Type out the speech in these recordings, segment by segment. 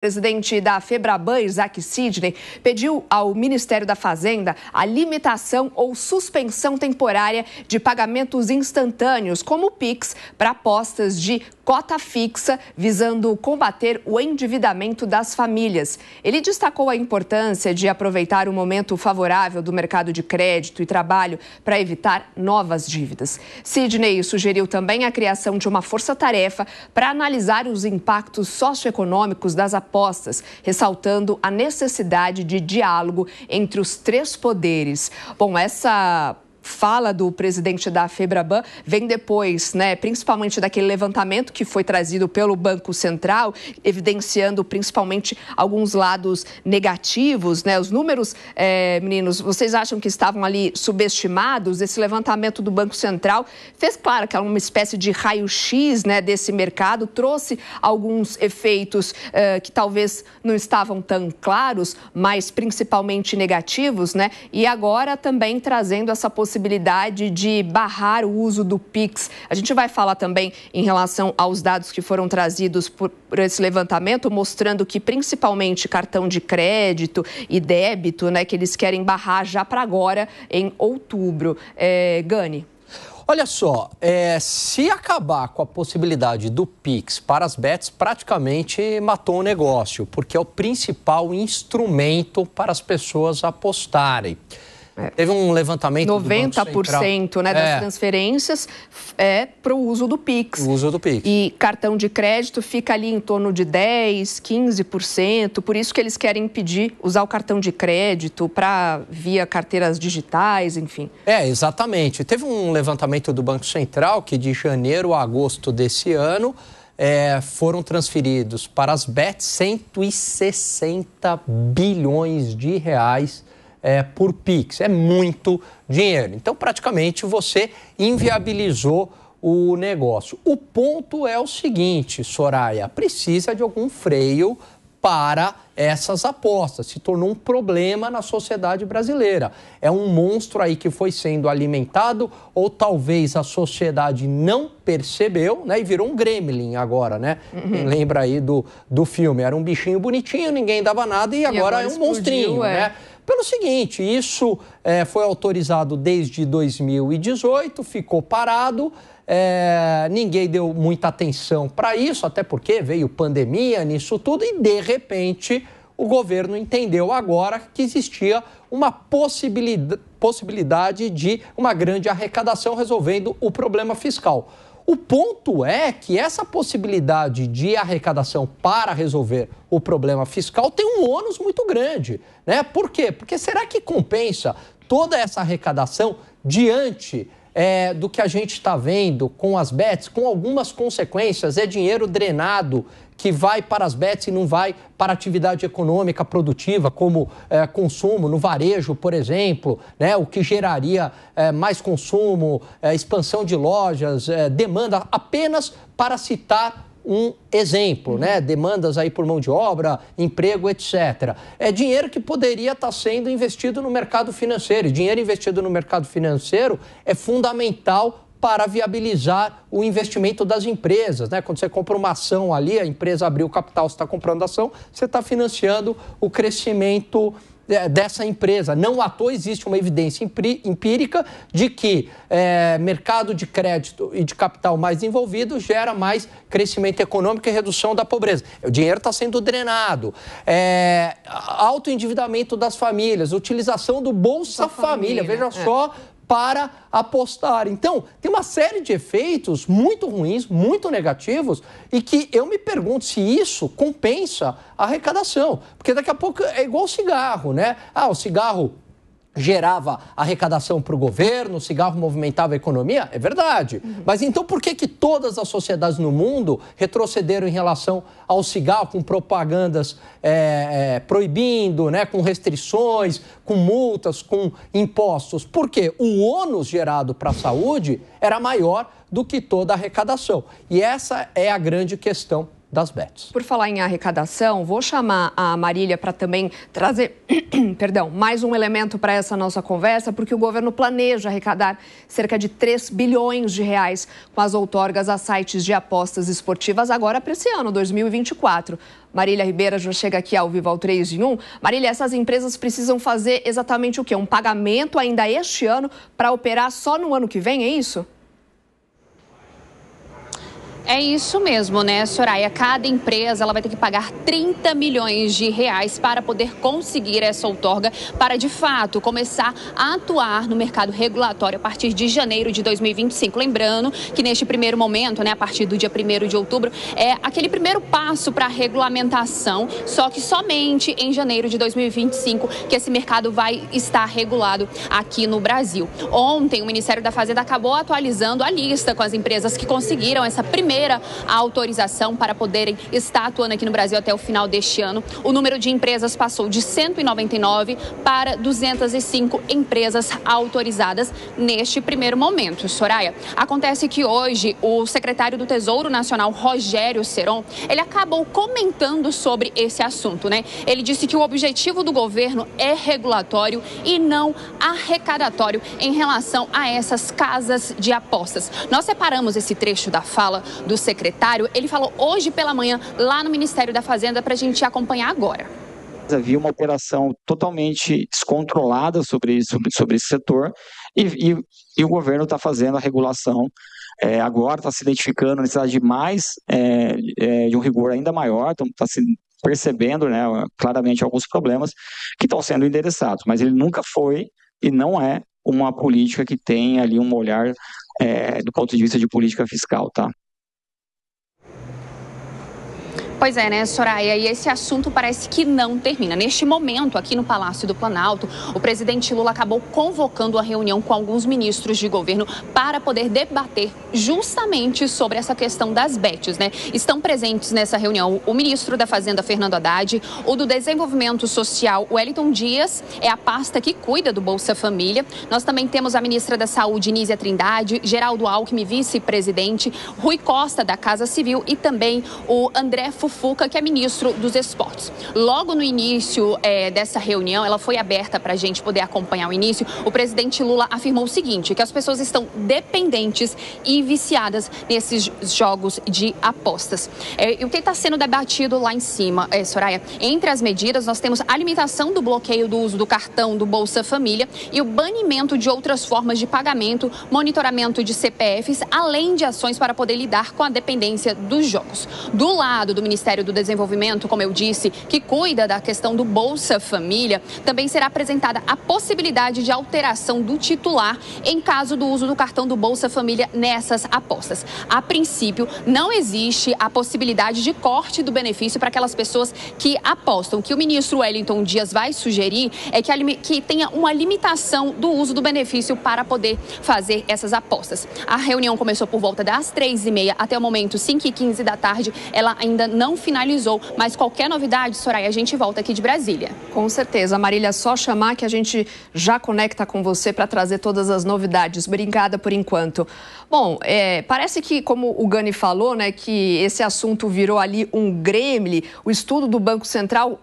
O presidente da Febraban, Isaac Sidney, pediu ao Ministério da Fazenda a limitação ou suspensão temporária de pagamentos instantâneos, como o Pix, para apostas de cota fixa, visando combater o endividamento das famílias. Ele destacou a importância de aproveitar o momento favorável do mercado de crédito e trabalho para evitar novas dívidas. Sidney sugeriu também a criação de uma força-tarefa para analisar os impactos socioeconômicos das apostas, ressaltando a necessidade de diálogo entre os três poderes. Bom, essa fala do presidente da Febraban vem depois, principalmente daquele levantamento que foi trazido pelo Banco Central, evidenciando principalmente alguns lados negativos, Os números, meninos, vocês acham que estavam ali subestimados? Esse levantamento do Banco Central fez, claro, que é uma espécie de raio-x, desse mercado, trouxe alguns efeitos que talvez não estavam tão claros, mas principalmente negativos, E agora também trazendo essa possibilidade de barrar o uso do Pix. A gente vai falar também em relação aos dados que foram trazidos por esse levantamento, mostrando que principalmente cartão de crédito e débito, que eles querem barrar já para agora, em outubro. Gani. Olha só, se acabar com a possibilidade do Pix para as bets, praticamente matou o negócio, porque é o principal instrumento para as pessoas apostarem. Teve um levantamento 90% das transferências é para o uso do Pix. O uso do Pix. E cartão de crédito fica ali em torno de 10%, 15%. Por isso que eles querem impedir usar o cartão de crédito via carteiras digitais, enfim. Exatamente. Teve um levantamento do Banco Central que de janeiro a agosto desse ano foram transferidos para as bets 160 bilhões de reais por Pix. É muito dinheiro. Então, praticamente, você inviabilizou o negócio. O ponto é o seguinte, Soraya, precisa de algum freio para essas apostas. Se tornou um problema na sociedade brasileira. É um monstro aí que foi sendo alimentado, ou talvez a sociedade não percebeu, e virou um gremlin agora, Quem lembra aí do filme? Era um bichinho bonitinho, ninguém dava nada e agora é um monstrinho, Pelo seguinte, isso foi autorizado desde 2018, ficou parado, ninguém deu muita atenção para isso, até porque veio pandemia nisso tudo e, de repente, o governo entendeu agora que existia uma possibilidade de uma grande arrecadação resolvendo o problema fiscal. O ponto é que essa possibilidade de arrecadação para resolver o problema fiscal tem um ônus muito grande, Por quê? Porque será que compensa toda essa arrecadação diante do que a gente está vendo com as bets, com algumas consequências? É dinheiro drenado que vai para as bets e não vai para atividade econômica produtiva, como consumo no varejo, por exemplo, o que geraria mais consumo, expansão de lojas, demanda, apenas para citar um exemplo, Demandas aí por mão de obra, emprego, etc. É dinheiro que poderia estar sendo investido no mercado financeiro. E dinheiro investido no mercado financeiro é fundamental para viabilizar o investimento das empresas, Quando você compra uma ação ali, a empresa abriu o capital, você está comprando ação, você está financiando o crescimento dessa empresa. Não à toa existe uma evidência empírica de que mercado de crédito e de capital mais envolvido gera mais crescimento econômico e redução da pobreza. O dinheiro está sendo drenado. Alto endividamento das famílias, utilização do Bolsa Família, veja só, para apostar. Então, tem uma série de efeitos muito ruins, muito negativos, e que eu me pergunto se isso compensa a arrecadação. Porque daqui a pouco é igual o cigarro, o cigarro gerava arrecadação para o governo, o cigarro movimentava a economia, é verdade. Mas então por que todas as sociedades no mundo retrocederam em relação ao cigarro, com propagandas proibindo, com restrições, com multas, com impostos? Porque o ônus gerado para a saúde era maior do que toda a arrecadação. E essa é a grande questão das bets. Por falar em arrecadação, vou chamar a Marília para também trazer mais um elemento para essa nossa conversa, porque o governo planeja arrecadar cerca de 3 bilhões de reais com as outorgas a sites de apostas esportivas agora para esse ano, 2024. Marília Ribeira já chega aqui ao vivo ao 3 em 1. Marília, essas empresas precisam fazer exatamente o quê? Um pagamento ainda este ano para operar só no ano que vem, é isso? É isso mesmo, né, Soraya? Cada empresa ela vai ter que pagar 30 milhões de reais para poder conseguir essa outorga, para de fato começar a atuar no mercado regulatório a partir de janeiro de 2025. Lembrando que neste primeiro momento, né, a partir do dia 1º de outubro, é aquele primeiro passo para a regulamentação, só que somente em janeiro de 2025 que esse mercado vai estar regulado aqui no Brasil. Ontem, o Ministério da Fazenda acabou atualizando a lista com as empresas que conseguiram essa primeira autorização para poderem estar atuando aqui no Brasil até o final deste ano. O número de empresas passou de 199 para 205 empresas autorizadas neste primeiro momento. Soraya, acontece que hoje o secretário do Tesouro Nacional, Rogério Ceron, ele acabou comentando sobre esse assunto, né? Ele disse que o objetivo do governo é regulatório e não arrecadatório em relação a essas casas de apostas. Nós separamos esse trecho da fala do secretário, ele falou hoje pela manhã lá no Ministério da Fazenda para a gente acompanhar agora. Havia uma operação totalmente descontrolada sobre esse setor e o governo está fazendo a regulação. Agora está se identificando a necessidade de de um rigor ainda maior, então está se percebendo, né, claramente alguns problemas que estão sendo endereçados, mas ele nunca foi e não é uma política que tem ali um olhar do ponto de vista de política fiscal, tá? Pois é, né, Soraya? E esse assunto parece que não termina. Neste momento, aqui no Palácio do Planalto, o presidente Lula acabou convocando a reunião com alguns ministros de governo para poder debater justamente sobre essa questão das bets, né? Estão presentes nessa reunião o ministro da Fazenda, Fernando Haddad, o do Desenvolvimento Social, Wellington Dias, é a pasta que cuida do Bolsa Família. Nós também temos a ministra da Saúde, Nízia Trindade, Geraldo Alckmin, vice-presidente, Rui Costa, da Casa Civil, e também o André Fufuca, que é ministro dos Esportes. Logo no início dessa reunião, ela foi aberta para a gente poder acompanhar o início, o presidente Lula afirmou o seguinte, que as pessoas estão dependentes e viciadas nesses jogos de apostas. E o que está sendo debatido lá em cima, Soraya, entre as medidas nós temos a limitação do bloqueio do uso do cartão do Bolsa Família e o banimento de outras formas de pagamento, monitoramento de CPFs, além de ações para poder lidar com a dependência dos jogos. Do lado do Ministério do Desenvolvimento, como eu disse, que cuida da questão do Bolsa Família, também será apresentada a possibilidade de alteração do titular em caso do uso do cartão do Bolsa Família nessas apostas. A princípio, não existe a possibilidade de corte do benefício para aquelas pessoas que apostam. O que o ministro Wellington Dias vai sugerir é que tenha uma limitação do uso do benefício para poder fazer essas apostas. A reunião começou por volta das 3h30 até o momento 5h15 da tarde. Ela ainda não finalizou, mas qualquer novidade, Soraya, a gente volta aqui de Brasília. Com certeza. Marília, só chamar que a gente já conecta com você para trazer todas as novidades. Obrigada por enquanto. Bom, parece que, como o Gani falou, né, que esse assunto virou ali um gremlin. O estudo do Banco Central,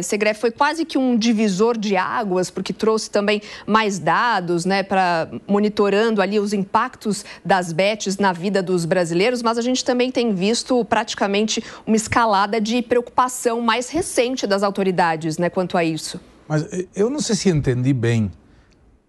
Segré, foi quase que um divisor de águas, porque trouxe também mais dados, né, para monitorando ali os impactos das bets na vida dos brasileiros, mas a gente também tem visto praticamente uma escalada de preocupação mais recente das autoridades, né, quanto a isso. Mas eu não sei se entendi bem.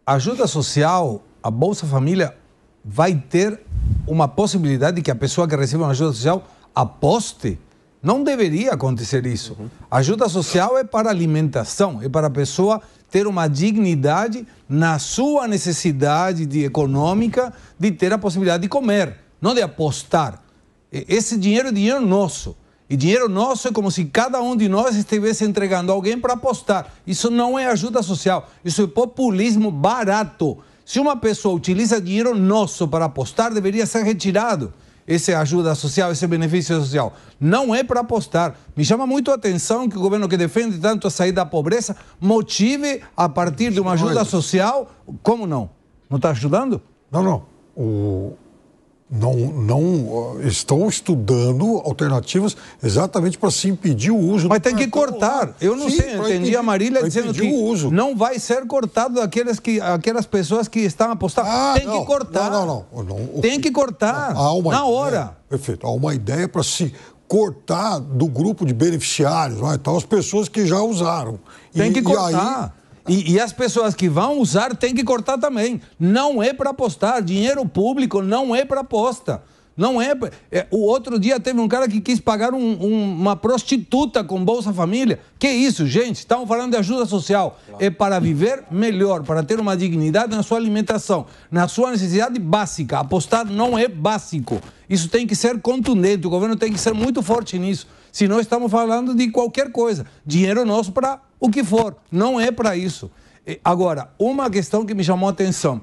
A ajuda social, a Bolsa Família, vai ter uma possibilidade de que a pessoa que recebe uma ajuda social aposte? Não deveria acontecer isso. A ajuda social é para alimentação, é para a pessoa ter uma dignidade na sua necessidade econômica de ter a possibilidade de comer, não de apostar. Esse dinheiro é dinheiro nosso. E dinheiro nosso é como se cada um de nós estivesse entregando a alguém para apostar. Isso não é ajuda social, isso é populismo barato. Se uma pessoa utiliza dinheiro nosso para apostar, deveria ser retirado. Essa ajuda social, esse benefício social. Não é para apostar. Me chama muito a atenção que o governo que defende tanto a saída da pobreza motive a partir de uma ajuda social. Como não? Não está ajudando? Não. não estão estudando alternativas exatamente para se impedir o uso. Mas tem que cortar. Eu não sei, eu entendi a Marília dizendo que não vai ser cortado aquelas pessoas que estão apostando. Tem que cortar. Não. Tem que cortar na hora. Perfeito. Há uma ideia para se cortar do grupo de beneficiários, então, as pessoas que já usaram. Tem que cortar. E as pessoas que vão usar têm que cortar também. Não é para apostar. Dinheiro público não é para aposta. Não é. O outro dia teve um cara que quis pagar uma prostituta com Bolsa Família. Que isso, gente? Estamos falando de ajuda social. Claro. É para viver melhor, para ter uma dignidade na sua alimentação, na sua necessidade básica. Apostar não é básico. Isso tem que ser contundente. O governo tem que ser muito forte nisso. Senão estamos falando de qualquer coisa. Dinheiro nosso para o que for. Não é para isso. Agora, uma questão que me chamou a atenção.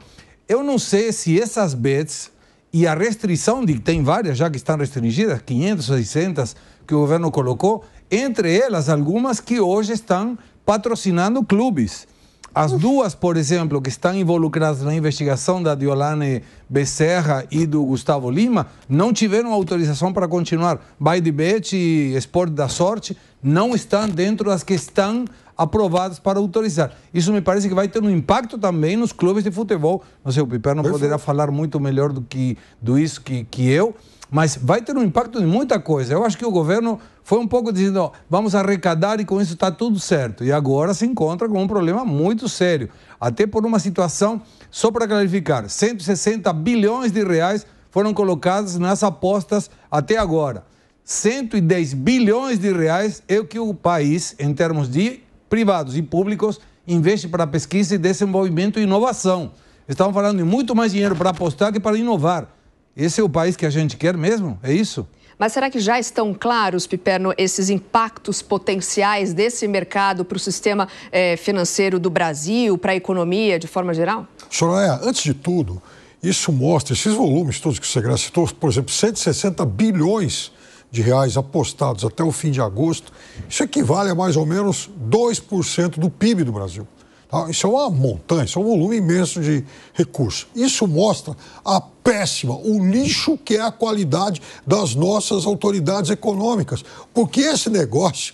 Eu não sei se essas bets e a restrição, tem várias já que estão restringidas, 500, 600 que o governo colocou, entre elas algumas que hoje estão patrocinando clubes. As duas, por exemplo, que estão involucradas na investigação da Deolane Becerra e do Gustavo Lima, não tiveram autorização para continuar. Baidibet e Esporte da Sorte não estão dentro das que estão aprovadas para autorizar. Isso me parece que vai ter um impacto também nos clubes de futebol. Não sei, o Piperno poderá falar muito melhor do isso que eu, mas vai ter um impacto em muita coisa. Eu acho que o governo foi um pouco dizendo, vamos arrecadar e com isso está tudo certo. E agora se encontra com um problema muito sério. Até por uma situação, só para clarificar, 160 bilhões de reais foram colocados nas apostas até agora. 110 bilhões de reais é o que o país, em termos de privados e públicos, investe para pesquisa e desenvolvimento e inovação. Estamos falando de muito mais dinheiro para apostar que para inovar. Esse é o país que a gente quer mesmo? É isso? Mas será que já estão claros, Piperno, esses impactos potenciais desse mercado para o sistema financeiro do Brasil, para a economia de forma geral? Soraya, antes de tudo, isso mostra, esses volumes todos que o Segrão citou, por exemplo, 160 bilhões de reais apostados até o fim de agosto, isso equivale a mais ou menos 2% do PIB do Brasil. Tá? Isso é uma montanha, isso é um volume imenso de recursos. Isso mostra a péssima, o lixo que é a qualidade das nossas autoridades econômicas. Porque esse negócio,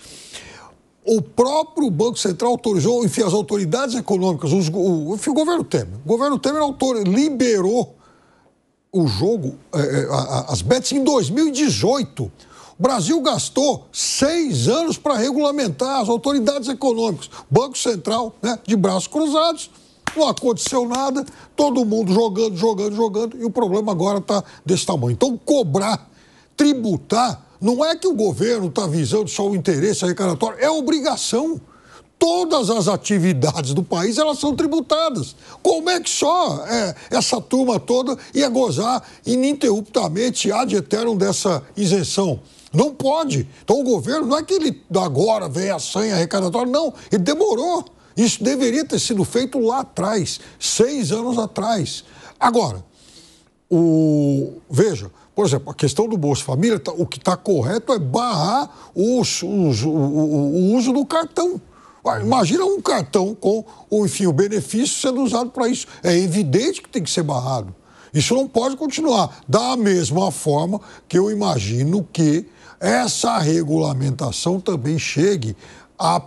o próprio Banco Central autorizou, enfim, as autoridades econômicas, o governo Temer liberou o jogo, as bets em 2018. O Brasil gastou 6 anos para regulamentar as autoridades econômicas. Banco Central, de braços cruzados, não aconteceu nada, todo mundo jogando, e o problema agora está desse tamanho. Então, cobrar, tributar, não é que o governo está visando só o interesse arrecadatório, é obrigação. Todas as atividades do país, elas são tributadas. Como é que só essa turma toda ia gozar ininterruptamente ad eternum dessa isenção? Não pode. Então o governo, não é que ele agora vem a senha arrecadatória, não. Ele demorou. Isso deveria ter sido feito lá atrás, 6 anos atrás. Agora, veja, por exemplo, a questão do Bolsa Família, o que está correto é barrar o uso do cartão. Imagina um cartão com o benefício sendo usado para isso. É evidente que tem que ser barrado. Isso não pode continuar. Da mesma forma que eu imagino que essa regulamentação também chegue a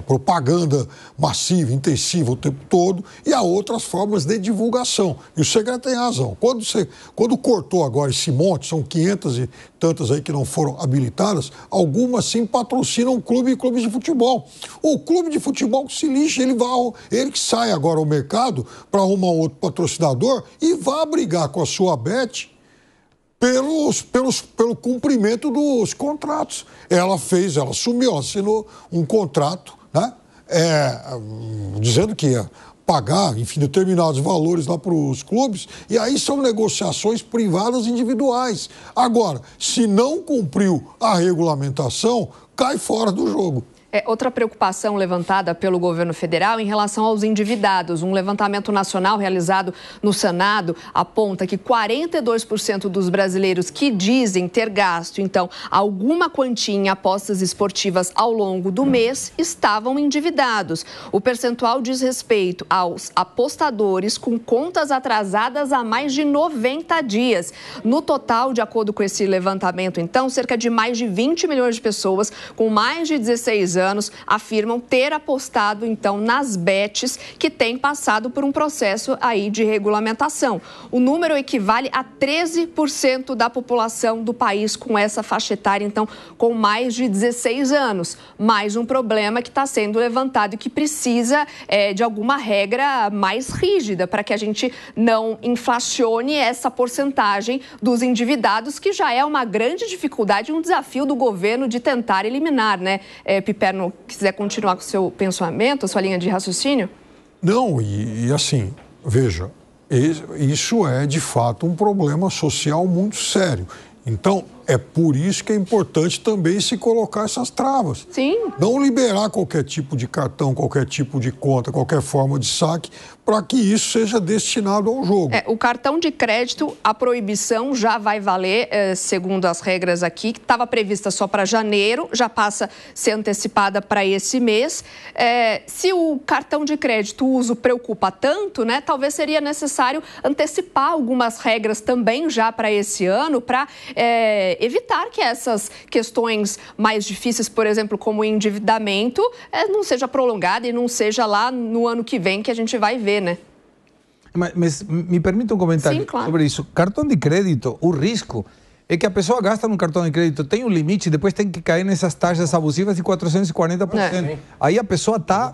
propaganda massiva, intensiva o tempo todo e a outras formas de divulgação. E o Segredo tem razão. Quando cortou agora esse monte, são 500 e tantas aí que não foram habilitadas, algumas sim patrocinam clubes de futebol. O clube de futebol que se lixa, ele que sai agora ao mercado para arrumar outro patrocinador e vá brigar com a sua bet pelo cumprimento dos contratos. Ela assinou um contrato, dizendo que ia pagar, enfim, determinados valores lá para os clubes, e aí são negociações privadas individuais. Agora, se não cumpriu a regulamentação, cai fora do jogo. Outra preocupação levantada pelo governo federal em relação aos endividados. Um levantamento nacional realizado no Senado aponta que 42% dos brasileiros que dizem ter gasto, então, alguma quantia em apostas esportivas ao longo do mês estavam endividados. O percentual diz respeito aos apostadores com contas atrasadas há mais de 90 dias. No total, de acordo com esse levantamento, então, cerca de mais de 20 milhões de pessoas com mais de 16 anos afirmam ter apostado, então, nas bets que têm passado por um processo aí de regulamentação. O número equivale a 13% da população do país com essa faixa etária, então, com mais de 16 anos. Mais um problema que está sendo levantado e que precisa de alguma regra mais rígida para que a gente não inflacione essa porcentagem dos endividados, que já é uma grande dificuldade, um desafio do governo de tentar eliminar, né? Piperno, quiser continuar com o seu pensamento, a sua linha de raciocínio? Não, e assim, veja, isso é de fato um problema social muito sério. Então, é por isso que é importante também se colocar essas travas. Sim. Não liberar qualquer tipo de cartão, qualquer tipo de conta, qualquer forma de saque, para que isso seja destinado ao jogo. O cartão de crédito, a proibição já vai valer, segundo as regras aqui, que estava prevista só para janeiro, já passa a ser antecipada para esse mês. Se o cartão de crédito, o uso preocupa tanto, né, talvez seria necessário antecipar algumas regras também já para esse ano, para evitar que essas questões mais difíceis, por exemplo, como o endividamento, não seja prolongada e não seja lá no ano que vem que a gente vai ver, né? Mas me permite um comentário. Sim, claro. Sobre isso. Cartão de crédito, o risco é que a pessoa gasta no cartão de crédito, tem um limite e depois tem que cair nessas taxas abusivas de 440%. Aí a pessoa está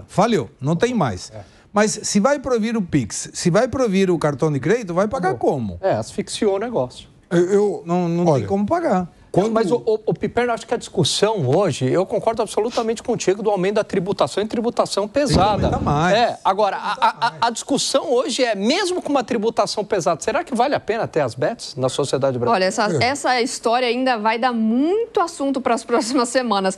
falhou, não tem mais. Mas se vai proibir o Pix, se vai proibir o cartão de crédito, vai pagar como? Asfixiou o negócio. Não tem como pagar. Mas o Piperno, acho que a discussão hoje, eu concordo absolutamente contigo do aumento da tributação e tributação pesada. Tem que mais. Agora, a discussão hoje é, mesmo com uma tributação pesada, será que vale a pena ter as bets na sociedade brasileira? Olha, essa história ainda vai dar muito assunto para as próximas semanas.